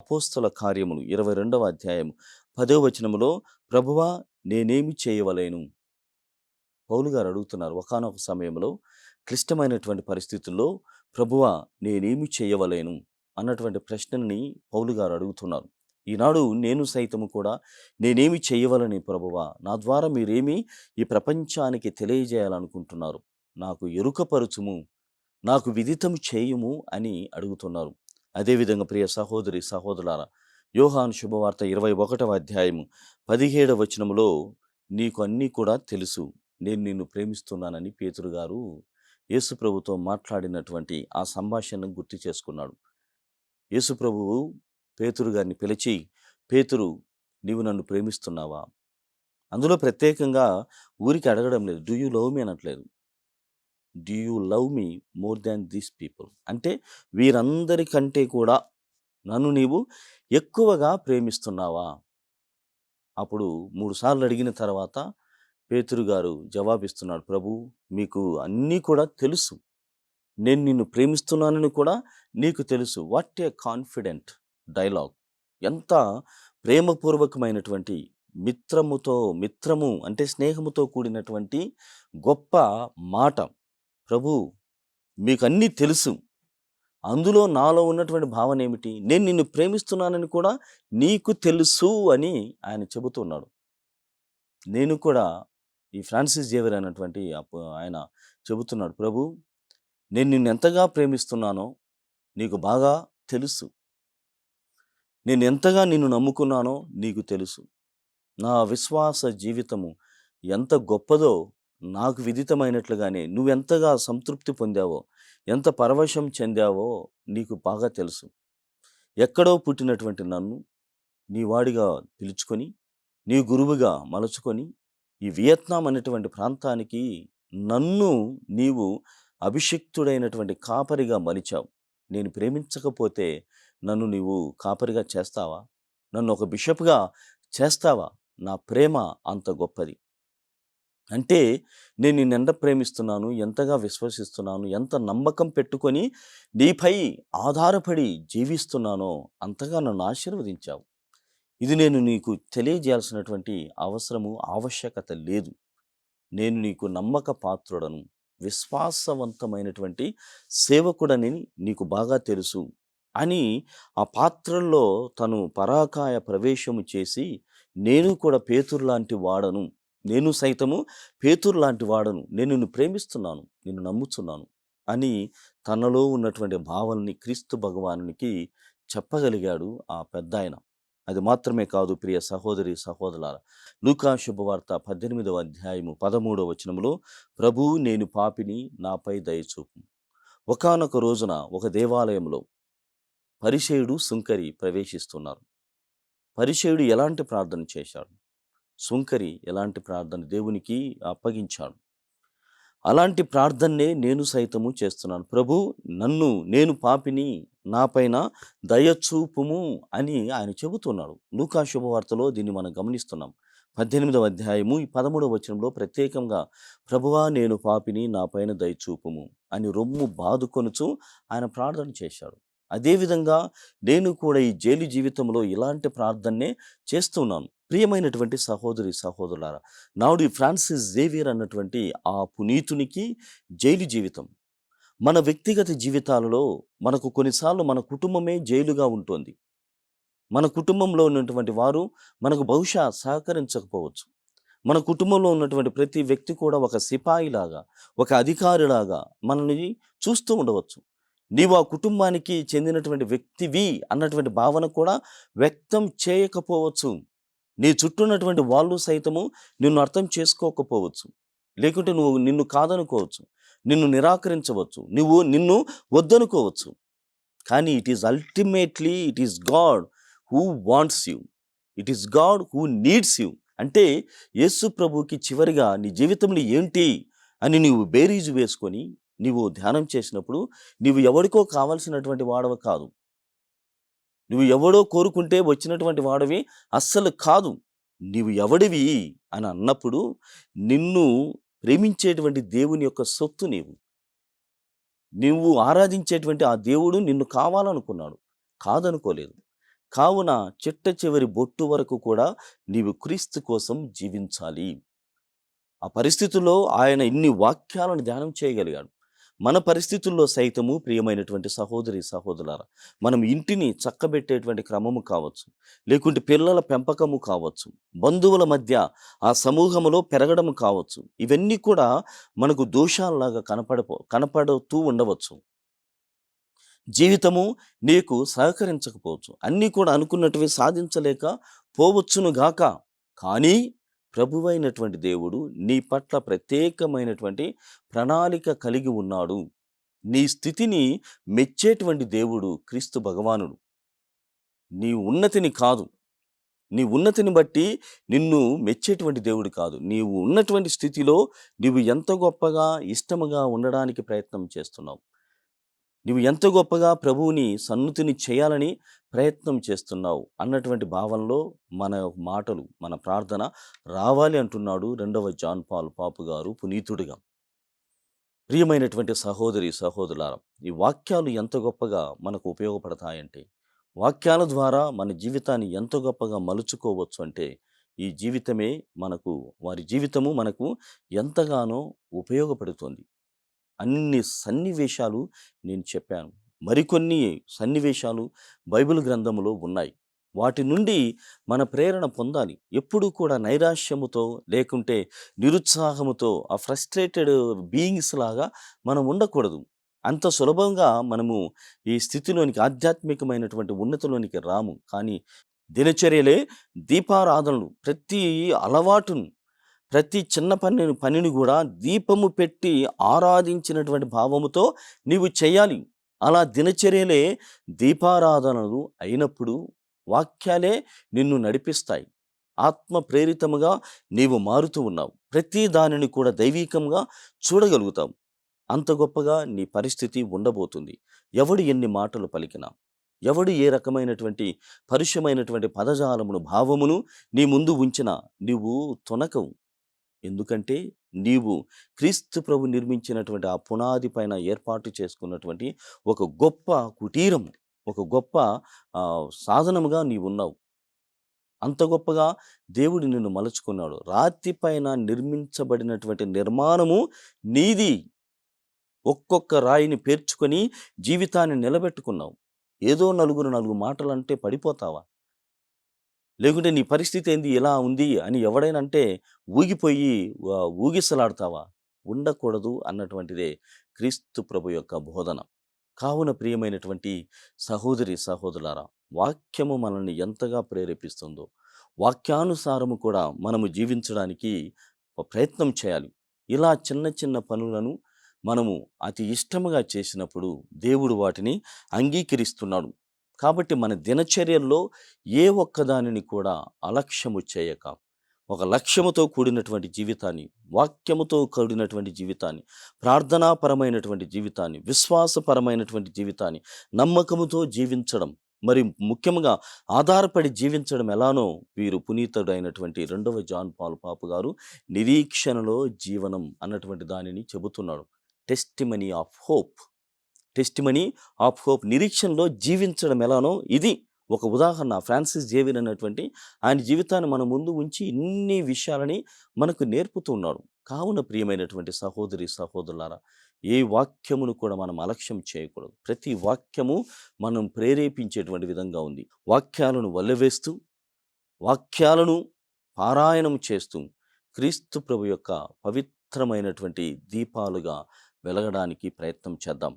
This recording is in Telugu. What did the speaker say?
అపోస్తల కార్యములు 22వ అధ్యాయం 10వ వచనములో ప్రభువా నేనేమి చేయవలెను? పౌలు గారు అడుగుతున్నారు. ఒకానొక సమయంలో క్లిష్టమైనటువంటి పరిస్థితుల్లో ప్రభువా నేనేమి చేయవలెను అన్నటువంటి ప్రశ్నని పౌలు గారు అడుగుతున్నారు. ఈనాడు నేను సైతము కూడా నేనేమి చేయవలని ప్రభువా, నా ద్వారా మీరేమి ఈ ప్రపంచానికి తెలియజేయాలనుకుంటున్నారు, నాకు ఎరుకపరుచుము, నాకు విదితము చేయుము అని అడుగుతున్నారు. అదేవిధంగా ప్రియ సహోదరి సహోదరులారా, యోహాను శుభవార్త 21వ అధ్యాయము 17వ వచనములో నీకు అన్నీ కూడా తెలుసు, నేను నిన్ను ప్రేమిస్తున్నానని పేతురు గారు యేసు ప్రభుతో మాట్లాడినటువంటి ఆ సంభాషణను గుర్తు చేసుకున్నాడు. యేసు ప్రభువు పేతురు గారిని పిలిచి, పేతురు నీవు నన్ను ప్రేమిస్తున్నావా? అందులో ప్రత్యేకంగా ఊరికి అడగడం లేదు. డూ యూ లవ్ మీ అనట్లేదు. Do you love me more than these people అంటే వీరందరికంటే కూడా నన్ను నీవు ఎక్కువగా ప్రేమిస్తున్నావా? అప్పుడు 3 సార్లు అడిగిన తర్వాత పేతురు గారు జవాబిస్తున్నాడు. ప్రభు, మీకు అన్నీ కూడా తెలుసు, నేను నిన్ను ప్రేమిస్తున్నానని కూడా నీకు తెలుసు. What a confident dialogue! ఎంత ప్రేమపూర్వకమైనటువంటి మిత్రము అంటే స్నేహముతో కూడినటువంటి గొప్ప మాట. ప్రభు, మీకు అన్నీ తెలుసు, అందులో నాలో ఉన్నటువంటి భావన ఏమిటి? నేను నిన్ను ప్రేమిస్తున్నానని కూడా నీకు తెలుసు అని ఆయన చెబుతున్నాడు. నేను కూడా ఈ ఫ్రాన్సిస్ జేవియర్ అనేటువంటి ఆయన చెబుతున్నాడు. ప్రభు, నేను నిన్ను ఎంతగా ప్రేమిస్తున్నానో నీకు బాగా తెలుసు. నేను ఎంతగా నిన్ను నమ్ముకున్నానో నీకు తెలుసు. నా విశ్వాస జీవితము ఎంత గొప్పదో నాకు విదితమైనట్లుగానే నువ్వెంతగా సంతృప్తి పొందావో, ఎంత పరవశం చెందావో నీకు బాగా తెలుసు. ఎక్కడో పుట్టినటువంటి నన్ను నీ వాడిగా పిలుచుకొని, నీ గురువుగా మలుచుకొని, ఈ వియత్నాం అనేటువంటి ప్రాంతానికి నన్ను నీవు అభిషిక్తుడైనటువంటి కాపరిగా మలిచావు. నేను ప్రేమించకపోతే నన్ను నీవు కాపరిగా చేస్తావా? నన్ను ఒక బిషప్‌గా చేస్తావా? నా ప్రేమ అంత గొప్పది. అంటే నేను నిన్నెంత ప్రేమిస్తున్నాను, ఎంతగా విశ్వసిస్తున్నాను, ఎంత నమ్మకం పెట్టుకొని నీపై ఆధారపడి జీవిస్తున్నానో అంతగా నన్ను ఆశీర్వదించావు. ఇది నేను నీకు తెలియజేయాల్సినటువంటి అవసరము, ఆవశ్యకత లేదు. నేను నీకు నమ్మక పాత్రుడను, విశ్వాసవంతమైనటువంటి సేవకుడని నీకు బాగా తెలుసు అని ఆ పాత్రల్లో తను పరాకాయ ప్రవేశము చేసి, నేను కూడా పేతురు లాంటి వాడను, నేను సైతము పేతురు లాంటి వాడను, నేను నిన్ను ప్రేమిస్తున్నాను, నిన్ను నమ్ముచున్నాను అని తనలో ఉన్నటువంటి భావనని క్రీస్తు భగవానునికి చెప్పగలిగాడు ఆ పెద్దాయన. అది మాత్రమే కాదు ప్రియ సహోదరి సహోదరులారా, లూకా శుభవార్త 18వ అధ్యాయము 13వ వచనములో ప్రభు, నేను పాపిని, నాపై దయచూపు. ఒకానొక రోజున ఒక దేవాలయంలో పరిసయ్యుడు, సుంకరి ప్రవేశిస్తున్నారు. పరిసయ్యుడు ఎలాంటి ప్రార్థన చేశాడు, సుంకరి ఎలాంటి ప్రార్థన దేవునికి అప్పగించాడు. అలాంటి ప్రార్థన్నే నేను సైతము చేస్తున్నాను. ప్రభు, నేను పాపిని, నాపైన దయచూపుము అని ఆయన చెబుతున్నాడు. లూకా శుభవార్తలో దీన్ని మనం గమనిస్తున్నాం. 18వ అధ్యాయము 13వ వచనంలో ప్రత్యేకంగా ప్రభువా నేను పాపిని, నాపైన దయచూపుము అని రొమ్ము బాదుకొనుచు ఆయన ప్రార్థన చేశాడు. అదేవిధంగా నేను కూడా ఈ జైలు జీవితంలో ఇలాంటి ప్రార్థనే చేస్తున్నాను. ప్రియమైనటువంటి సహోదరి సహోదరులారా, నాడు ఫ్రాన్సిస్ జేవియర్ అన్నటువంటి ఆ పునీతునికి జైలు జీవితం, మన వ్యక్తిగత జీవితాలలో మనకు కొన్నిసార్లు మన కుటుంబమే జైలుగా ఉంటుంది. మన కుటుంబంలో ఉన్నటువంటి వారు మనకు బహుశా సహకరించకపోవచ్చు. మన కుటుంబంలో ఉన్నటువంటి ప్రతి వ్యక్తి కూడా ఒక సిపాయిలాగా, ఒక అధికారిలాగా మనల్ని చూస్తూ ఉండవచ్చు. నీవు ఆ కుటుంబానికి చెందినటువంటి వ్యక్తివి అన్నటువంటి భావన కూడా వ్యక్తం చేయకపోవచ్చు. నీ చుట్టూ ఉన్నటువంటి వాళ్ళు సైతము నిన్ను అర్థం చేసుకోకపోవచ్చు. లేకుంటే నిన్ను కాదనుకోవచ్చు, నిన్ను నిరాకరించవచ్చు, నిన్ను వద్దనుకోవచ్చు. కానీ it is God who wants you, it is God who needs you. అంటే యేసు ప్రభువుకి చివరిగా నీ జీవితంలో ఏంటి అని నీవు బేరీజు వేసుకొని నీవు ధ్యానం చేసినప్పుడు, నీవు ఎవరికో కావాల్సినటువంటి వాడవ కాదు, నువ్వు ఎవడో కోరుకుంటే వచ్చినటువంటి వాడివి అస్సలు కాదు. నీవు ఎవడివి అని అన్నప్పుడు నిన్ను ప్రేమించేటువంటి దేవుని యొక్క సొత్తు నీవు. నువ్వు ఆరాధించేటువంటి ఆ దేవుడు నిన్ను కావాలనుకున్నాడు, కాదనుకోలేదు. కావున చిట్ట చివరి బొట్టు వరకు కూడా నీవు క్రీస్తు కోసం జీవించాలి. ఆ పరిస్థితుల్లో ఆయన ఇన్ని వాక్యాలను ధ్యానం చేయగలిగాడు. మన పరిస్థితుల్లో సైతము ప్రియమైనటువంటి సహోదరి, సహోదరులారా, మనం ఇంటిని చక్కబెట్టేటువంటి క్రమము కావచ్చు, లేకుంటే పిల్లల పెంపకము కావచ్చు, బంధువుల మధ్య ఆ సమూహములో పెరగడం కావచ్చు. ఇవన్నీ కూడా మనకు దోషాల్లాగా కనపడుతూ ఉండవచ్చు. జీవితము నీకు సహకరించకపోవచ్చు. అన్నీ కూడా అనుకున్నటివి సాధించలేక పోవచ్చును గాక. కానీ ప్రభువైనటువంటి దేవుడు నీ పట్ల ప్రత్యేకమైనటువంటి ప్రణాళిక కలిగి ఉన్నాడు. నీ స్థితిని మెచ్చేటువంటి దేవుడు క్రీస్తు భగవానుడు. నీ ఉన్నతిని కాదు. నీ ఉన్నతిని బట్టి నిన్ను మెచ్చేటువంటి దేవుడు కాదు. నీవు ఉన్నటువంటి స్థితిలో నీవు ఎంత గొప్పగా, ఇష్టముగా ఉండడానికి ప్రయత్నం చేస్తున్నావు. నువ్వు ఎంత గొప్పగా ప్రభువుని సన్నుతిని చేయాలని ప్రయత్నం చేస్తున్నావు అన్నటువంటి భావనలో మన మాటలు, మన ప్రార్థన రావాలి అంటున్నాడు 2వ జాన్ పాల్ పాపు గారు పునీతుడిగా. ప్రియమైనటువంటి సహోదరి, సహోదరులారా, ఈ వాక్యాలు ఎంత గొప్పగా మనకు ఉపయోగపడతాయంటే, వాక్యాల ద్వారా మన జీవితాన్ని ఎంత గొప్పగా మలుచుకోవచ్చు అంటే, ఈ జీవితమే వారి జీవితము మనకు ఎంతగానో ఉపయోగపడుతుంది. అన్ని సన్నివేశాలు నేను చెప్పాను. మరికొన్ని సన్నివేశాలు బైబిల్ గ్రంథములో ఉన్నాయి. వాటి నుండి మన ప్రేరణ పొందాలి. ఎప్పుడూ కూడా నైరాశ్యముతో లేకుంటే నిరుత్సాహముతో ఆ ఫ్రస్ట్రేటెడ్ బీయింగ్స్ లాగా మనం ఉండకూడదు. అంత సులభంగా మనము ఈ స్థితిలోనికి, ఆధ్యాత్మికమైనటువంటి ఉన్నతిలోనికి రాము. కానీ దినచర్యలే దీపారాధనలు. ప్రతి అలవాటును, ప్రతి చిన్న పనిని కూడా దీపము పెట్టి ఆరాధించినటువంటి భావముతో నీవు చేయాలి. అలా దినచర్యలే దీపారాధనలు అయినప్పుడు వాక్యాలే నిన్ను నడిపిస్తాయి. ఆత్మ ప్రేరితముగా నీవు మారుతూ ఉన్నావు. ప్రతి దానిని కూడా దైవీకంగా చూడగలుగుతావు. అంత గొప్పగా నీ పరిస్థితి ఉండబోతుంది. ఎవడు ఎన్ని మాటలు పలికినా, ఎవడు ఏ రకమైనటువంటి పరుషమైనటువంటి పదజాలమును, భావమును నీ ముందు ఉంచినా నీవు తొనకవు. ఎందుకంటే నీవు క్రీస్తు ప్రభు నిర్మించినటువంటి ఆ పునాది పైన ఏర్పాటు చేసుకున్నటువంటి ఒక గొప్ప కుటీరం, ఒక గొప్ప సాధనముగా నీవున్నావు. అంత గొప్పగా దేవుడు నిన్ను మలుచుకున్నాడు. రాతి పైన నిర్మించబడినటువంటి నిర్మాణము నీది. ఒక్కొక్క రాయిని పేర్చుకొని జీవితాన్ని నిలబెట్టుకున్నావు. ఏదో నాలుగు మాటలంటే పడిపోతావా? లేకుంటే నీ పరిస్థితి ఏంది, ఎలా ఉంది అని ఎవడైనా అంటే ఊగిపోయి ఊగిసలాడతావా? ఉండకూడదు అన్నటువంటిదే క్రీస్తు ప్రభు యొక్క బోధన. కావున ప్రియమైనటువంటి సహోదరి, సహోదరులారా, వాక్యము మనల్ని ఎంతగా ప్రేరేపిస్తుందో, వాక్యానుసారము కూడా మనము జీవించడానికి ప్రయత్నం చేయాలి. ఇలా చిన్న చిన్న పనులను మనము అతి ఇష్టముగా చేసినప్పుడు దేవుడు వాటిని అంగీకరిస్తున్నాడు. కాబట్టి మన దినచర్యల్లో ఏ ఒక్కదానిని కూడా అలక్ష్యము చేయక, ఒక లక్ష్యముతో కూడినటువంటి జీవితాన్ని, వాక్యముతో కూడినటువంటి జీవితాన్ని, ప్రార్థనాపరమైనటువంటి జీవితాన్ని, విశ్వాసపరమైనటువంటి జీవితాన్ని, నమ్మకముతో జీవించడం, మరి ముఖ్యంగా ఆధారపడి జీవించడం ఎలానో వీరు పునీతుడైనటువంటి 2వ జాన్ పాల్ పాపు గారు నిరీక్షణలో జీవనం అన్నటువంటి దానిని చెబుతున్నాడు. Testimony of hope. Testimony of hope, నిరీక్షణలో జీవించడం ఎలానో ఇది ఒక ఉదాహరణ. ఫ్రాన్సిస్ జేవియర్ అనేటువంటి ఆయన జీవితాన్ని మన ముందు ఉంచి ఇన్ని విషయాలని మనకు నేర్పుతూ ఉన్నాడు. కావున ప్రియమైనటువంటి సహోదరి, సహోదరులారా, ఏ వాక్యమును కూడా మనం అలక్ష్యం చేయకూడదు. ప్రతి వాక్యము మనం ప్రేరేపించేటువంటి విధంగా ఉంది. వాక్యాలను వల్లెవేస్తూ, వాక్యాలను పారాయణం చేస్తూ క్రీస్తు ప్రభు యొక్క పవిత్రమైనటువంటి దీపాలుగా వెలగడానికి ప్రయత్నం చేద్దాం.